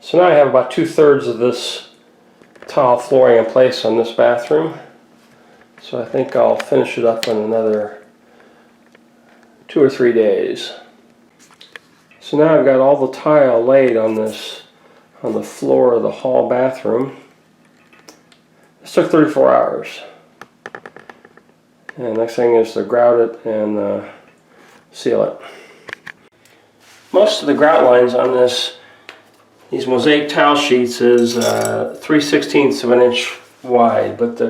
So now I have about 2/3 of this tile flooring in place on this bathroom. So I think I'll finish it up in another 2 or 3 days. So now I've got all the tile laid on the floor of the hall bathroom. This took 34 hours. And next thing is to grout it and seal it. Most of the grout lines on these mosaic tile sheets is 3/16 of an inch wide, but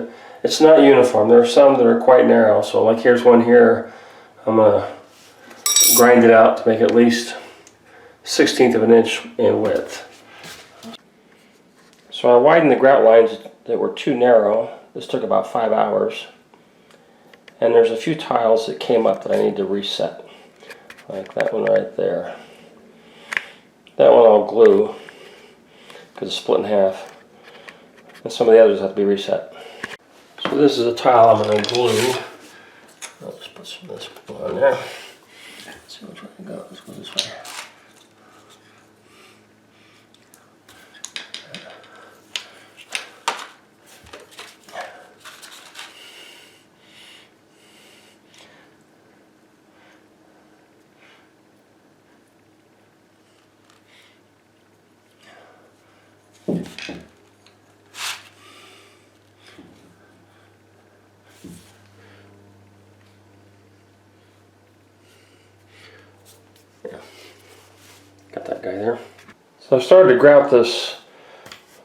it's not uniform. There are some that are quite narrow. So like here's one here. I'm going to grind it out to make at least 1/16 of an inch in width. So I widened the grout lines that were too narrow. This took about 5 hours. And there's a few tiles that came up that I need to reset. Like that one right there. That one I'll glue because it's split in half. And some of the others have to be reset. So this is a tile I'm going to glue. I'll just put some of this on there. Let's see which way it goes. Let's go this way. Yeah, got that guy there. So I've started to grout this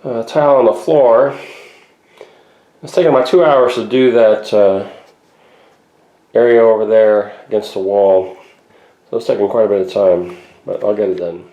tile on the floor. It's taken about 2 hours to do that area over there against the wall. So it's taking quite a bit of time, but I'll get it done.